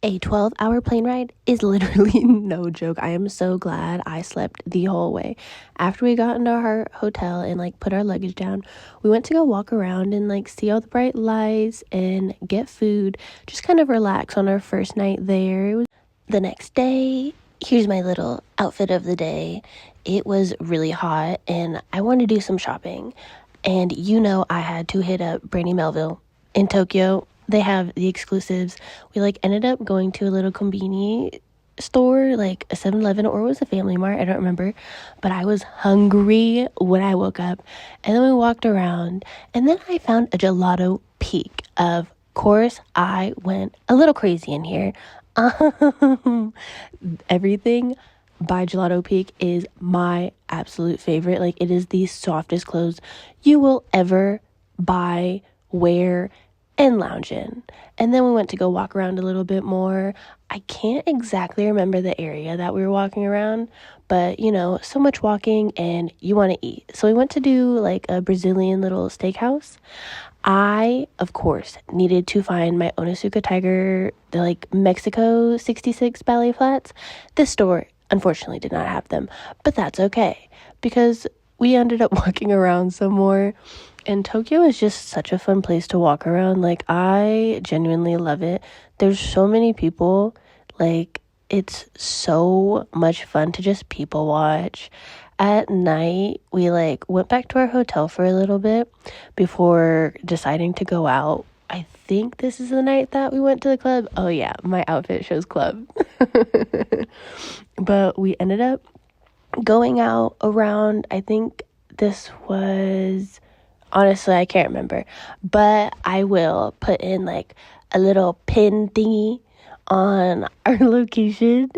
A 12-hour plane ride is literally no joke. I am so glad I slept the whole way. After we got into our hotel and like put our luggage down, we went to go walk around and like see all the bright lights and get food, just kind of relax on our first night there. It was the next day. Here's my little outfit of the day. It was really hot and I wanted to do some shopping. And I had to hit up Brandy Melville in Tokyo. They have the exclusives. We like ended up going to a little konbini store, like a 7-Eleven, or it was a Family Mart, I don't remember, but I was hungry when I woke up. And then we walked around and then I found a Gelato Pique. Of course, I went a little crazy in here. Everything by Gelato Pique is my absolute favorite. Like, it is the softest clothes you will ever buy, wear, and lounge in. And then we went to go walk around a little bit more. I can't exactly remember the area that we were walking around, but so much walking and you want to eat. So we went to do like a Brazilian little steakhouse. I, of course, needed to find my Onitsuka Tiger, the like Mexico 66 ballet flats. This store unfortunately did not have them, but that's okay because we ended up walking around some more. And Tokyo is just such a fun place to walk around. Like, I genuinely love it. There's so many people. Like, it's so much fun to just people watch. At night, we like went back to our hotel for a little bit before deciding to go out. I think this is the night that we went to the club. Oh yeah, my outfit shows club. But we ended up going out around, I think this was, honestly, I can't remember, but I will put in like a little pin thingy on our location.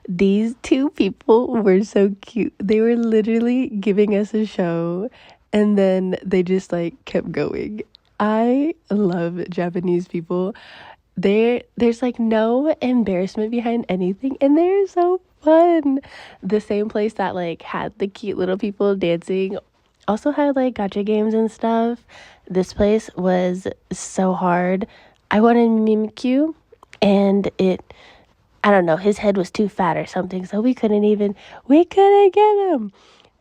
These two people were so cute. They were literally giving us a show and then they just like kept going. I love Japanese people. There's like no embarrassment behind anything and they're so fun. The same place that like had the cute little people dancing also had like gacha games and stuff. This place was so hard. I wanted Mimikyu and I don't know, his head was too fat or something, so we couldn't get him.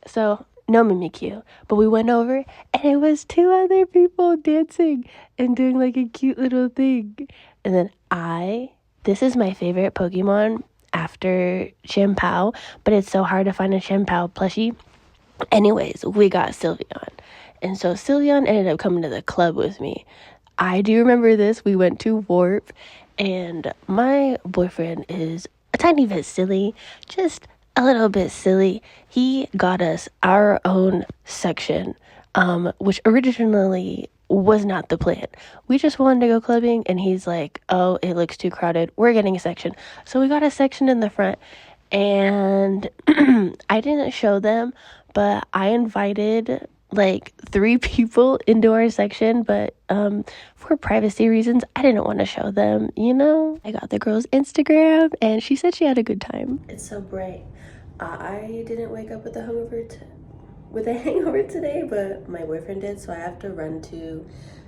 So no Mimikyu, but we went over and it was two other people dancing and doing like a cute little thing. And then this is my favorite Pokemon after Chien-Pao, but it's so hard to find a Chien-Pao plushie. Anyways, we got Sylveon. And so Sylveon ended up coming to the club with me. I do remember this. We went to WARP, and my boyfriend is a tiny bit silly, just a little bit silly. He got us our own section, which originally was not the plan. We just wanted to go clubbing, and he's like, oh, it looks too crowded. We're getting a section. So we got a section in the front, and I didn't show them, but I invited like 3 people into our section, but for privacy reasons, I didn't want to show them, I got the girl's Instagram and she said she had a good time. It's so bright. I didn't wake up with a hangover today, but my boyfriend did, so I have to run to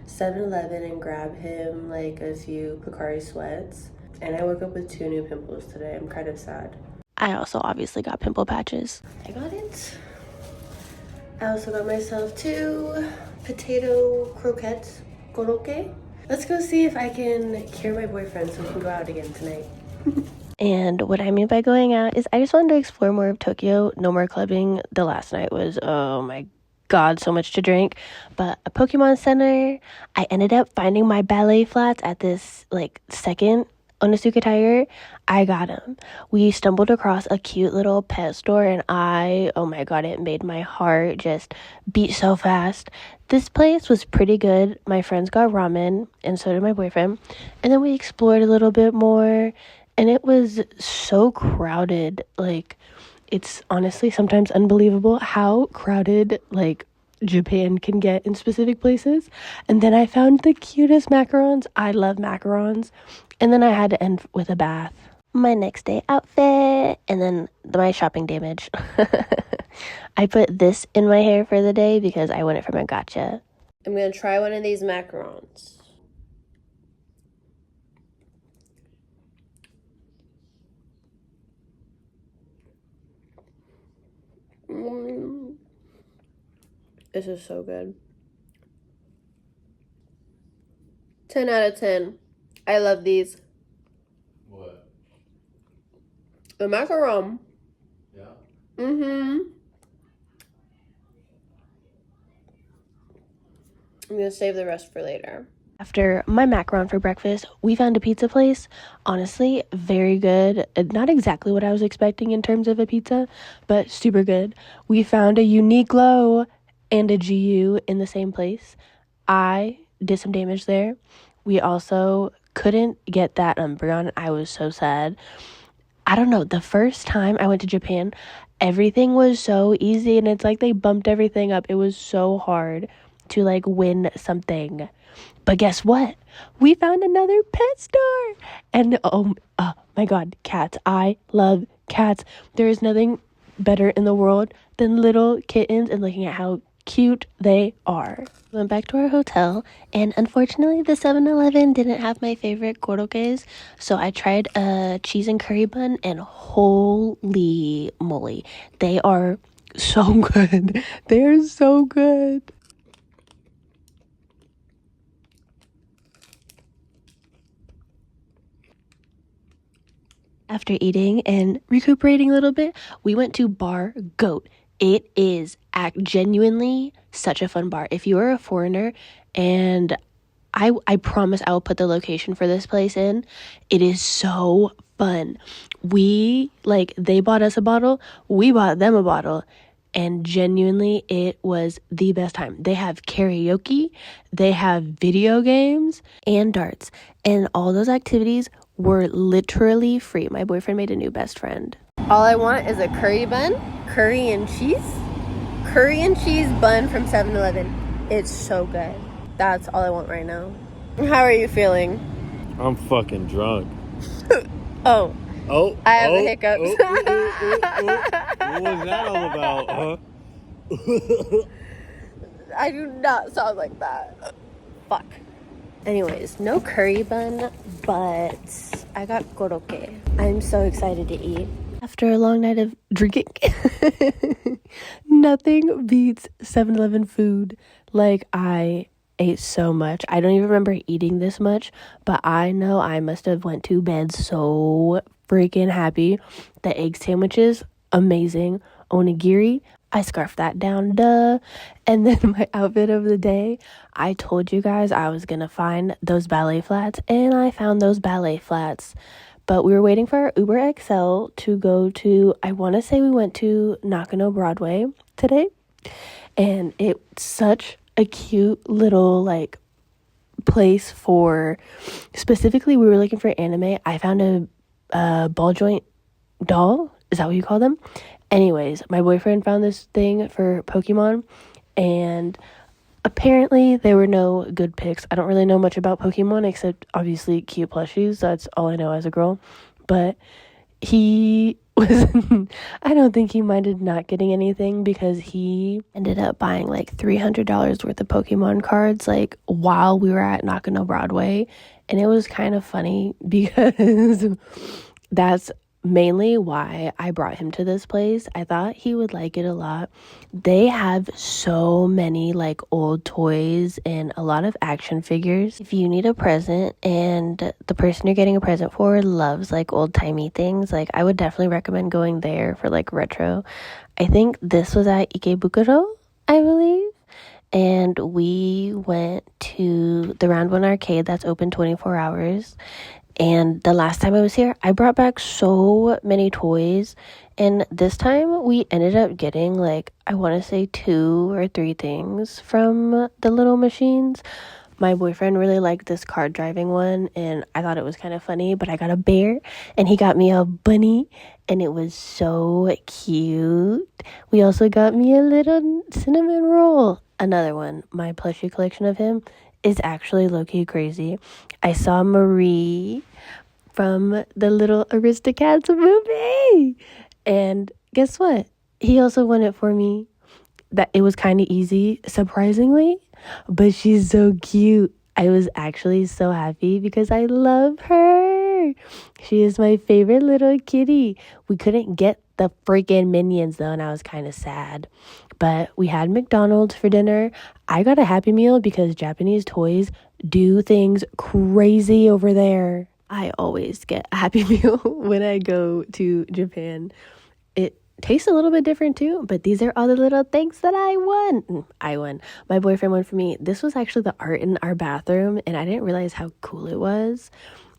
7-Eleven and grab him like a few Pocari sweats. And I woke up with 2 new pimples today. I'm kind of sad. I also obviously got pimple patches. I got it. I also got myself 2 potato croquettes, koroke. Let's go see if I can cure my boyfriend so we can go out again tonight. And what I mean by going out is I just wanted to explore more of Tokyo. No more clubbing. The last night was, oh my god, so much to drink. But a Pokemon Center. I ended up finding my ballet flats at this like second Onitsuka Tiger. I got them. We stumbled across a cute little pet store and oh my god, it made my heart just beat so fast. This place was pretty good. My friends got ramen and so did my boyfriend. And then we explored a little bit more and it was so crowded. Like, it's honestly sometimes unbelievable how crowded like Japan can get in specific places. And then I found the cutest macarons. I love macarons. And then I had to end with a bath. My next day outfit, and then my shopping damage. I put this in my hair for the day because I won it from a gacha. I'm going to try one of these macarons. This is so good. 10 out of 10. I love these. What? The macaron. Yeah? Mm-hmm. I'm gonna save the rest for later. After my macaron for breakfast, we found a pizza place. Honestly, very good. Not exactly what I was expecting in terms of a pizza, but super good. We found a Uniqlo and a GU in the same place. I did some damage there. We also couldn't get that Umbreon. I was so sad. I don't know. The first time I went to Japan, everything was so easy, and it's like they bumped everything up. It was so hard to like win something. But guess what? We found another pet store. And oh my God, cats. I love cats. There is nothing better in the world than little kittens and looking at how cute they are. We went back to our hotel, and unfortunately the 7-Eleven didn't have my favorite koroges, so I tried a cheese and curry bun, and holy moly, they are so good. They are so good. After eating and recuperating a little bit, we went to Bar G.O.A.T. It is genuinely such a fun bar. If you are a foreigner, and I promise I will put the location for this place in. It is so fun. They bought us a bottle, we bought them a bottle, and genuinely it was the best time. They have karaoke, they have video games and darts, and all those activities were literally free. My boyfriend made a new best friend. All I want is a curry bun, curry and cheese bun from 7-Eleven. It's so good. That's all I want right now. How are you feeling? I'm fucking drunk. Oh. I have the hiccups. What was that all about, huh? I do not sound like that. Fuck. Anyways, no curry bun, but I got koroke. I'm so excited to eat. After a long night of drinking, nothing beats 7-Eleven food. Like, I ate so much. I don't even remember eating this much, but I know I must have went to bed so freaking happy. The egg sandwiches, amazing. Onigiri, I scarfed that down, duh. And then my outfit of the day, I told you guys I was gonna find those ballet flats, and I found those ballet flats. But we were waiting for our Uber XL to go to, I want to say we went to Nakano Broadway today. And it's such a cute little, like, place for, specifically, we were looking for anime. I found a ball joint doll. Is that what you call them? Anyways, my boyfriend found this thing for Pokemon, and apparently there were no good picks. I don't really know much about Pokemon except obviously cute plushies. That's all I know as a girl. But he was I don't think he minded not getting anything, because he ended up buying like $300 worth of Pokemon cards like while we were at Nakano Broadway. And it was kind of funny because that's mainly why I brought him to this place. I thought he would like it a lot. They have so many like old toys and a lot of action figures. If you need a present and the person you're getting a present for loves like old-timey things, like I would definitely recommend going there for like retro. I think this was at Ikebukuro, I believe. And we went to the Round One Arcade that's open 24 hours. And the last time I was here, I brought back so many toys. And this time we ended up getting like, I want to say 2 or 3 things from the little machines. My boyfriend really liked this car driving one, and I thought it was kind of funny, but I got a bear and he got me a bunny, and it was so cute. We also got me a little cinnamon roll. Another one. My plushie collection of him is actually low-key crazy. I saw Marie from the Little Aristocats movie, and guess what? He also won it for me. That it was kind of easy, surprisingly, but she's so cute. I was actually so happy because I love her. her. She is my favorite little kitty. We couldn't get the freaking Minions though, and I was kind of sad. But we had McDonald's for dinner. I got a Happy Meal because Japanese toys do things crazy over there. I always get a Happy Meal when I go to Japan. It tastes a little bit different too, but these are all the little things that I won. My boyfriend won for me. This was actually the art in our bathroom, and I didn't realize how cool it was.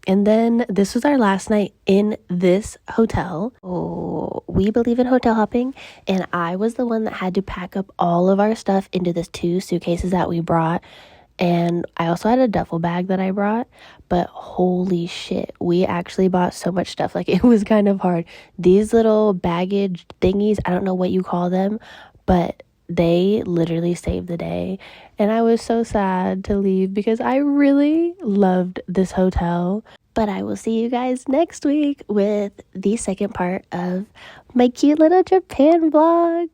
And then this was our last night in this hotel. Oh, we believe in hotel hopping, and I was the one that had to pack up all of our stuff into this 2 suitcases that we brought. And I also had a duffel bag that I brought, but holy shit, we actually bought so much stuff. Like, it was kind of hard. These little baggage thingies, I don't know what you call them, but they literally saved the day. And I was so sad to leave because I really loved this hotel. But I will see you guys next week with the second part of my cute little Japan vlog.